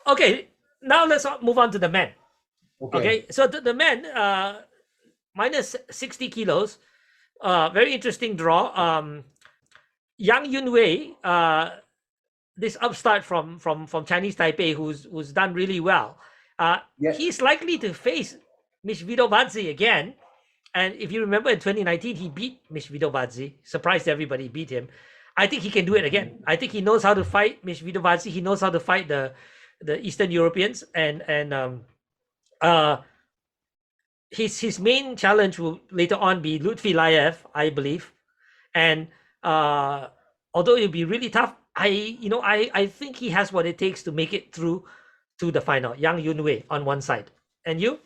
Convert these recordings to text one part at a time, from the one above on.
Okay, now let's move on to the men. Okay. Okay, so the men, minus 60 kilos, very interesting draw. Yang Yunwei, this upstart from Chinese Taipei, who's done really well. Yeah. He's likely to face Mishvito Badzi again. And if you remember in 2019, he beat Mishvito Badzi, surprised everybody, beat him. I think he can do it again. I think he knows how to fight Mishvito Badzi. He knows how to fight the Eastern Europeans, and uh, his main challenge will later on be Lutfi Layev, I believe. And uh, although it'll be really tough, I think he has what it takes to make it through to the final. Yang Yunwei on one side, and you?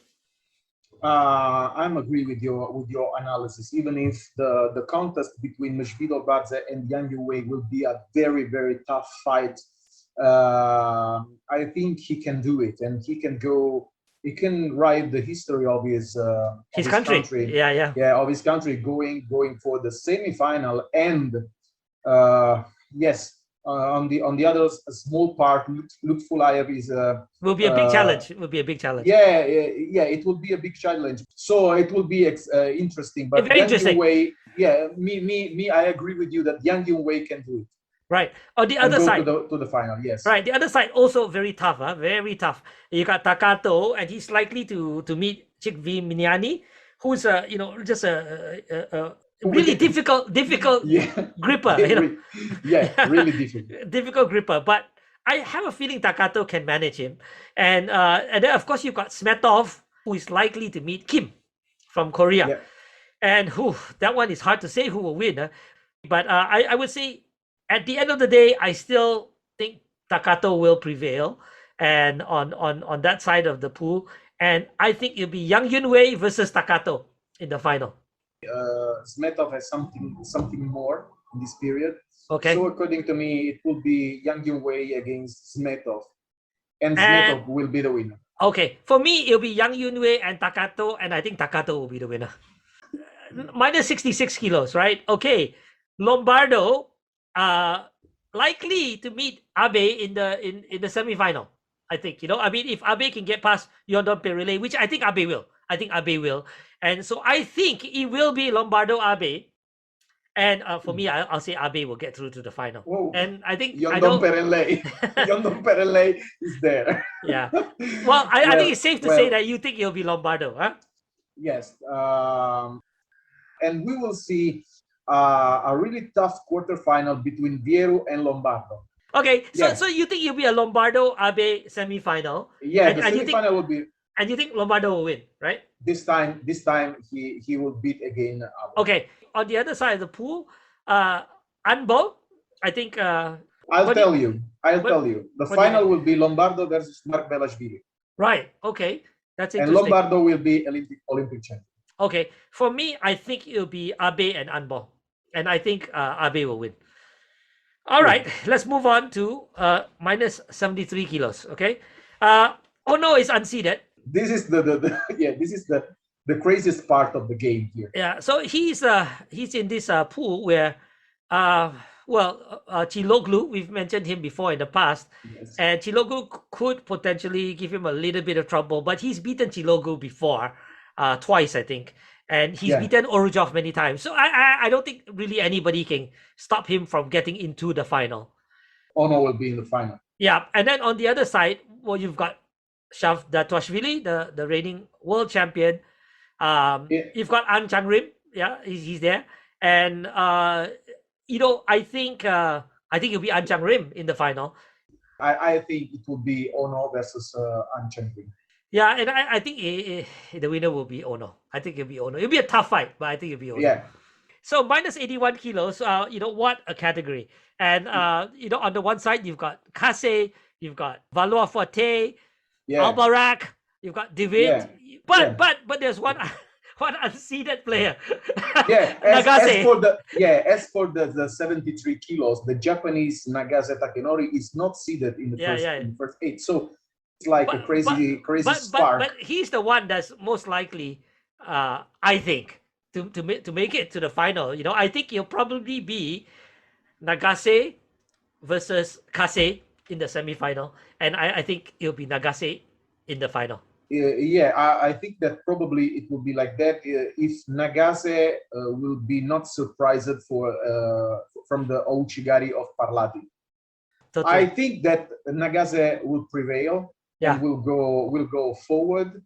I'm agree with your analysis. Even if the contest between Meshvido Badze and Yang Yuwei will be a very tough fight, I think he can do it, and he can go. He can write the history of His his country, country, yeah, yeah. yeah, of his country, going for the semifinal. And yes, on the other small part, Lutfulayev is Will be a big challenge. It will be a big challenge. yeah, it will be a big challenge. So it will be interesting. But Very Yang interesting. Yunwei, yeah, me, I agree with you that Yang Yunwei can do it Right. On the and other go side, to the final. Yes. right. The other side also very tough, huh? Very tough. You got Takato, and he's likely to meet Chikvi Miniani, who's just a really difficult Yeah, gripper. yeah, Yeah, really difficult. difficult gripper. But I have a feeling Takato can manage him, and then of course you've got Smetov, who is likely to meet Kim from Korea, Yeah. and that one is hard to say who will win. Huh? But I would say at the end of the day, I still think Takato will prevail, and on that side of the pool, and I think it'll be Yang Yunwei versus Takato in the final. Smetov has something more in this period. Okay, So according to me, it will be Yang Yunwei against Smetov, and and Smetov will be the winner. okay, for me it'll be Yang Yunwei and Takato, and I think Takato will be the winner. Minus 66 kilos, right? Okay, Lombardo, likely to meet Abe in the semifinal. I think I mean, if Abe can get past Yondon Perele, which I think Abe will. I think Abe will, and so I think it will be Lombardo Abe. And for me, I'll say Abe will get through to the final. Whoa. And I think I Yondon know. Perele. Yondon Perele is there. Yeah. Well, I think Well, it's safe to say well, that you think it'll be Lombardo, huh? yes. And we will see a really tough quarterfinal between Viero and Lombardo. Okay, so Yeah. so you think it'll be a Lombardo Abe semifinal, Yeah, the and you think semifinal will be Lombardo will win, right? this time. This time he will beat again. Okay, on the other side of the pool, Anbo, I think. I'll What do you, tell you. I'll what tell you. The what do you final think? will be Lombardo versus Mark Belashvili, Right. Okay, that's and interesting. Lombardo will be Olympic champion. Okay, for me, I think it'll be Abe and Anbo, and I think Abe will win. All Good. right, let's move on to minus 73 kilos. Okay, Ono is unseeded. This is the yeah. This is the craziest part of the game here. Yeah, so he's in this pool where uh Chiloglu, we've mentioned him before in the past, Yes. and Chiloglu could potentially give him a little bit of trouble, but he's beaten Chiloglu before, twice I think, and he's Yeah. beaten Orujov many times. So I don't think really anybody can stop him from getting into the final. Ono will be in the final. Yeah, and then on the other side, well, you've got Shav Datwashvili, the reigning world champion. Yeah. You've got An Chang Rim, yeah, he's there, and I think it'll be An Chang Rim in the final. I think it will be Ono versus An Cheng Ring. Yeah, and I think the winner will be Ono. I think it'll be Ono. It'll be a tough fight, but I think it'll be Ono. Yeah. So minus 81 kilos, what a category. And, on the one side, you've got Kase, you've got Valois Forte, Yeah. Albarak, you've got David. Yeah. But Yeah. but there's one unseeded player. Yeah. Nagase. As for the 73 kilos, the Japanese Nagase Takenori is not seeded in the in the first 8. So it's like a crazy spark. But he's the one that's most likely, I think, to make it to the final. I think he'll probably be Nagase versus Kase, in the semi-final, and I think it'll be Nagase in the final. Yeah, I think that probably it will be like that if Nagase will be not surprised from the Ouchigari of Parlati. Totally. I think that Nagase will prevail Yeah. and will go forward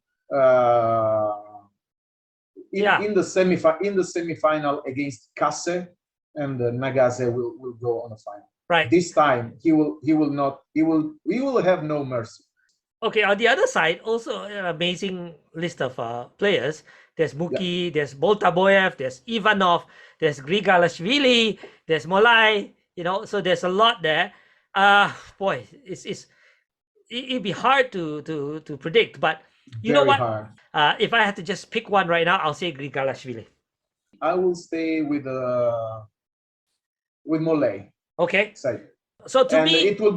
in the semifinal against Kase, and Nagase will go on the final. Right. This time he will have no mercy. Okay, on the other side, also an amazing list of players. There's Muki, there's Boltaboyev, there's Ivanov, there's Grigalashvili, there's Molai. So there's a lot there. Boy, it'd be hard to predict, but you know Very what? hard. If I had to just pick one right now, I'll say Grigalashvili. I will stay with Molay. Okay. Side. So to me, it will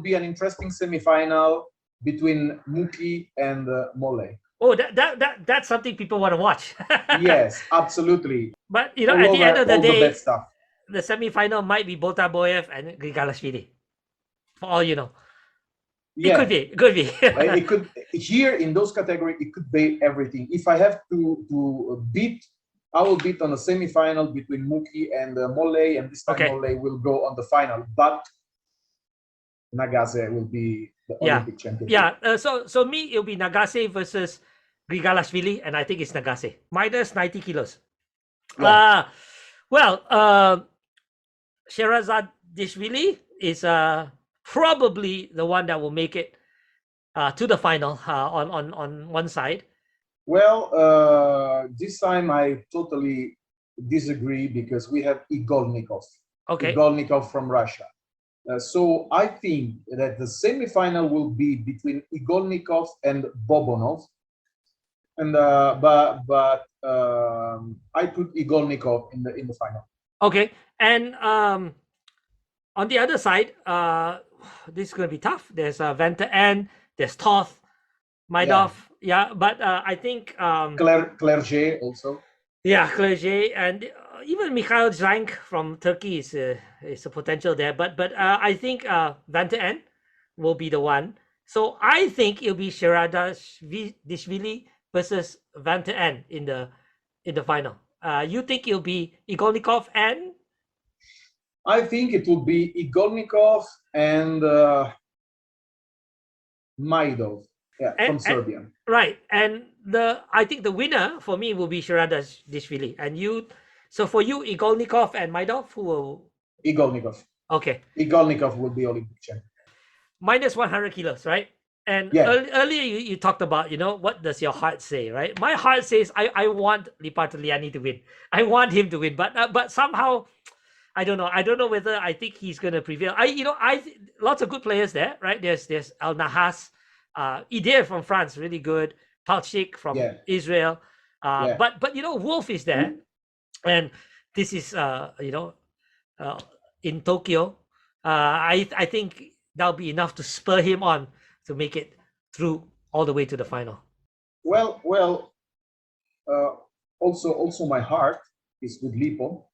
be an interesting semifinal between Muki and Molay. Oh, that's something people want to watch. Yes, absolutely. But at the end of the day, stuff. The semi-final might be Boltaboyev and Grigalashvili. For all you know. Yeah. It could be. It could here in those categories. It could be everything. If I have to beat, I will beat on a semi-final between Muki and Molay, and this time Molay will go on the final. But Nagase will be the Olympic champion. Yeah. So me, it'll be Nagase versus Grigalashvili, and I think it's Nagase minus 90 kilos. Yeah. Sherazadishvili is probably the one that will make it to the final on one side. Well, this time I totally disagree because we have Igolnikov. Okay. Igolnikov from Russia. So I think that the semifinal will be between Igolnikov and Bobonov. And but I put Igolnikov in the final. Okay, and on the other side, this is going to be tough. There's Venter N, there's Toth, Maidov, but I think Clerget also. Yeah, Clerget, and even Mikhail Zank from Turkey is a potential there. But I think Venter N will be the one. So I think it'll be Sheradashvili versus Venter N in the final. You think it'll be Igolnikov and? I think it will be Igolnikov and Maidov, from Serbia. Right, and I think the winner for me will be Sheradashvili, and you. So for you, Igolnikov and Maidov, who will? Igolnikov. Okay. Igolnikov will be Olympic champion. Minus 100 kilos, right? And earlier you talked about, what does your heart say, right? My heart says I want Lipartiliani to win. I want him to win, but somehow I don't know. I don't know whether I think he's going to prevail. Lots of good players there, right? There's Al Nahas, Idir from France, really good. Palchik from Israel. But Wolf is there, and this is in Tokyo. I think that'll be enough to spur him on to make it through all the way to the final. Well. Also my heart is with Lipo,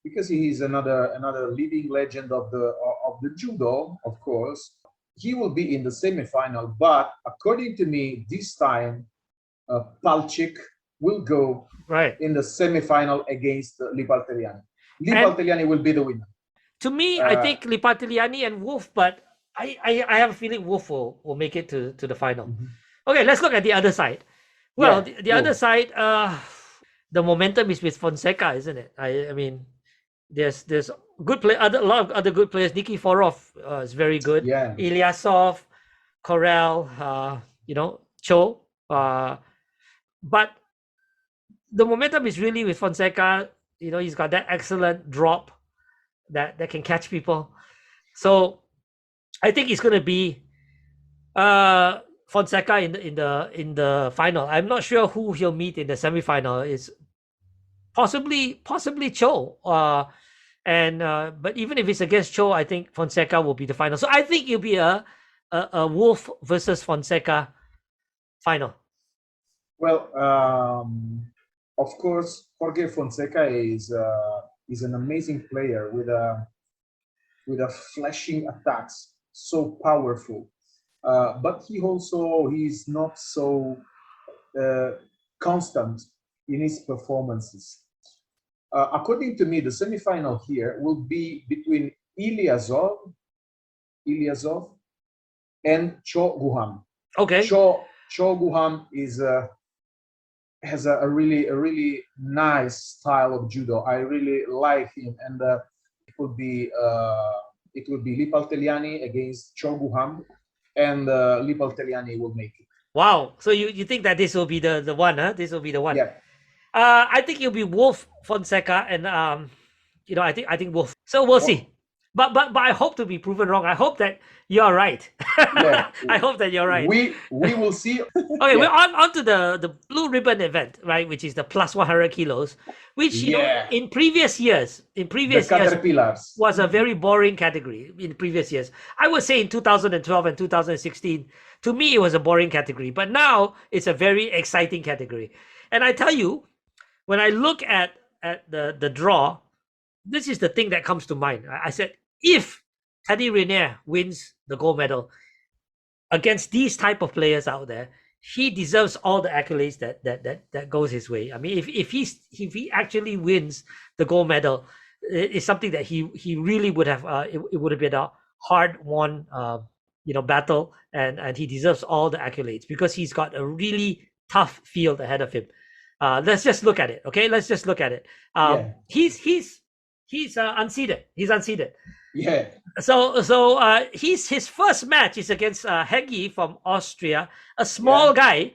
because he is another living legend of the judo. Of course, he will be in the semifinal. But according to me, this time Palchik will go in the semifinal against Lipartiliani. Lipartiliani will be the winner. To me, I think Lipartiliani and Wolf, but I have a feeling Wolf will make it to the final. Mm-hmm. Okay, let's look at the other side. Well, the other side, the momentum is with Fonseca, isn't it? I mean, there's good play, a lot of other good players. Nikiforov is very good. Yeah. Ilyasov, Corel, Cho. But the momentum is really with Fonseca. He's got that excellent drop that can catch people. So I think it's going to be Fonseca in the final. I'm not sure who he'll meet in the semifinal. It's possibly Cho. But even if it's against Cho, I think Fonseca will be the final. So I think it'll be a Wolf versus Fonseca final. Well, of course, Jorge Fonseca is an amazing player with with a flashing attacks, so powerful. But he's not so uh, constant in his performances. According to me, the semifinal here will be between Ilyasov and Cho Guham. Okay. Cho Guham has a really nice style of judo. I really like him, and it would be Lipal Teliani against Cho Guham, and Lipal Teliani will make it. Wow. So you think that this will be the one, huh? This will be the one. Yeah. I think it'll be Wolf Fonseca, and I think Wolf. So we'll see. But I hope to be proven wrong. I hope that you're right. Yeah. I hope that you're right. We will see. Okay, we're on to the blue ribbon event, right? Which is the plus 100 kilos, which in previous years, Caterpillars was a very boring category in previous years. I would say in 2012 and 2016, to me it was a boring category, but now it's a very exciting category. And I tell you, when I look at the draw, this is the thing that comes to mind. I said, if Teddy Riner wins the gold medal against these type of players out there, he deserves all the accolades that goes his way. I mean, if he actually wins the gold medal, it's something that he really would have. It would have been a hard-won battle, and he deserves all the accolades because he's got a really tough field ahead of him. Let's just look at it. Okay, let's just look at it. He's unseeded. He's unseeded. Yeah. So his first match is against Hegi from Austria, a small guy.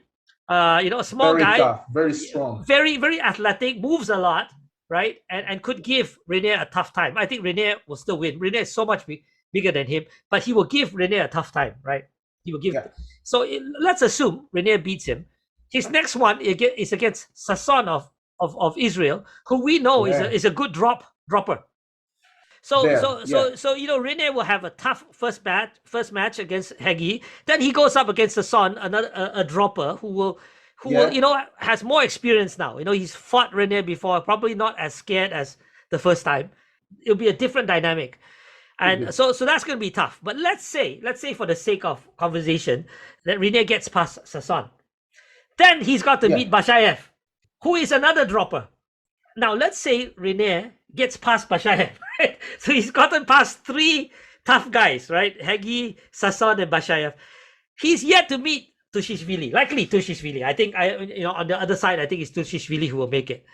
A small very guy, tough, very strong, very athletic, moves a lot, right? And could give Renier a tough time. I think Renier will still win. Renier is so much bigger than him, but he will give Renier a tough time, right? He will give. Yeah. So let's assume Renier beats him. His next one is against Sasson of Israel, who we know is a good dropper. So Rene will have a tough first match against Hegi. Then he goes up against the Son, a dropper who will has more experience now. He's fought Rene before, probably not as scared as the first time. It'll be a different dynamic. And so that's going to be tough. But let's say for the sake of conversation that Rene gets past Sasson. Then he's got to meet Bashayev, who is another dropper. Now let's say Rene gets past Bashayev, right? So he's gotten past three tough guys, right? Hegi, Sasson, and Bashayev. He's yet to meet Tushishvili, likely Tushishvili. I think on the other side, I think it's Tushishvili who will make it.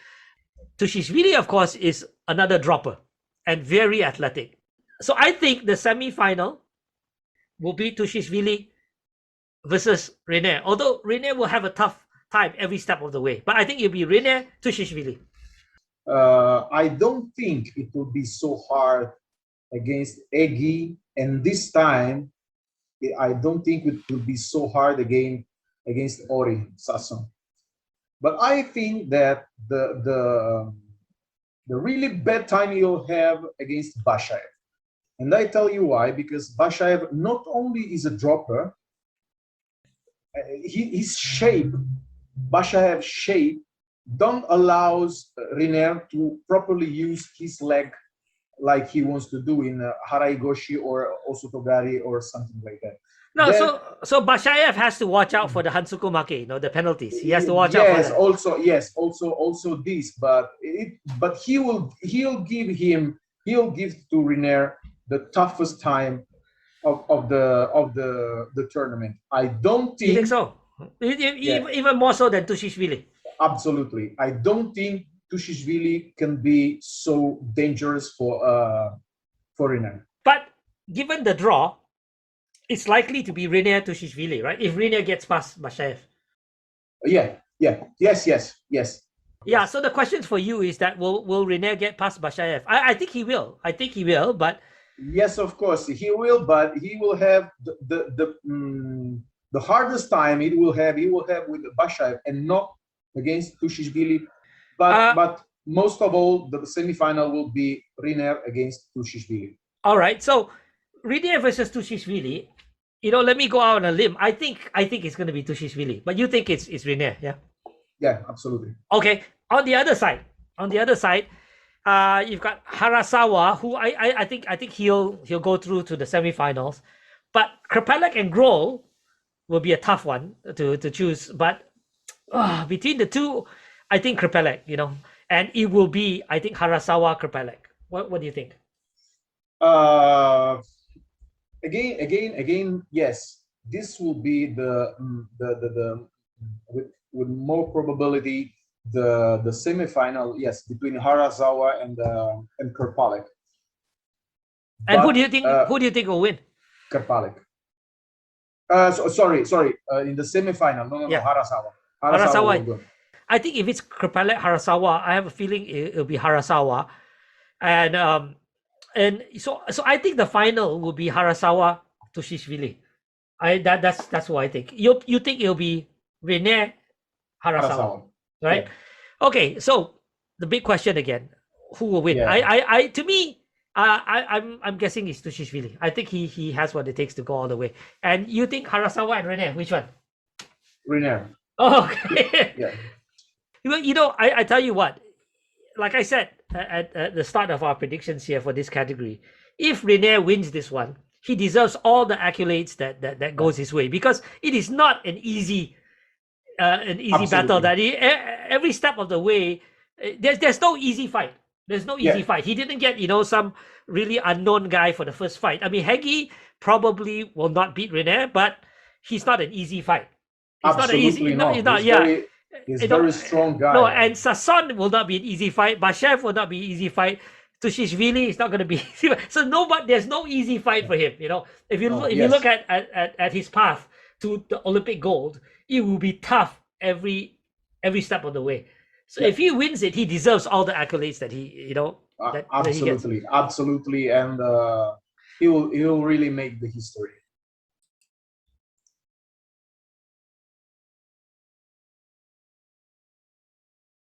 Tushishvili, of course, is another dropper and very athletic. So I think the semi-final will be Tushishvili versus Rene. Although Rene will have a tough time every step of the way, but I think it'll be Rene Tushishvili. I don't think it will be so hard against Hegi, and this time I don't think it will be so hard again against Ori Sasson. But I think that the really bad time you'll have against Bashayev, and I tell you why. Because Bashayev not only is a dropper, his shape, Bashayev's shape, don't allows Riner to properly use his leg like he wants to do in Haraigoshi or Osotogari or something like that. No, then, so Bashayev has to watch out for the Hansuku Make, the penalties. He has to watch out for that. Also this, but he'll give to Riner the toughest time of the tournament. I don't think. You think so? Even more so than Tushishvili. Absolutely. I don't think Tushishvili can be so dangerous for Riner. But given the draw, it's likely to be Riner Tushishvili, right? If Riner gets past Bashayev. Yes. Yeah, so the question for you is that will Riner get past Bashayev? I think he will. But yes, of course he will, but he will have the hardest time he will have with Bashayev and not against Tushishvili, but most of all, the semifinal will be Riner against Tushishvili. All right, so Riner versus Tushishvili. Let me go out on a limb. I think it's going to be Tushishvili, but you think it's Riner, yeah? Yeah, absolutely. Okay. On the other side, You've got Harasawa, who I think he'll go through to the semifinals, but Krpelek and Grohl will be a tough one to choose. But between the two, I think Krpelek, and it will be, I think, Harasawa Krpelek. What do you think? Uh, again, yes. This will be the with more probability the semifinal. Yes, between Harasawa and Krpalek. And who do you think? Who do you think will win? Krpalek. Sorry. In the semifinal, no, Yeah. Harasawa. Harasawa. Will go. I think if it's Krpelek Harasawa, I have a feeling it'll be Harasawa, and so I think the final will be Harasawa Tushishvili. That's what I think. You think it'll be Rene Harasawa, right? Yeah. Okay, so the big question again: who will win? Yeah. I to me, I'm guessing it's Tushishvili. I think he has what it takes to go all the way. And you think Harasawa and Rene? Which one? Rene. Oh, okay. Yeah. I tell you what, like I said at the start of our predictions here for this category, if Rene wins this one, he deserves all the accolades that goes his way, because it is not an easy battle. That every step of the way, there's no easy fight. There's no easy fight. He didn't get some really unknown guy for the first fight. I mean, Hegi probably will not beat Rene, but he's not an easy fight. He's absolutely not. He's not. He's a very strong guy. No, and Sasson will not be an easy fight. Bashev will not be an easy fight. Tushishvili is not going to be easy. So there's no easy fight for him. If you look at his path to the Olympic gold, it will be tough every step of the way. So if he wins it, he deserves all the accolades that he absolutely, and he will really make the history.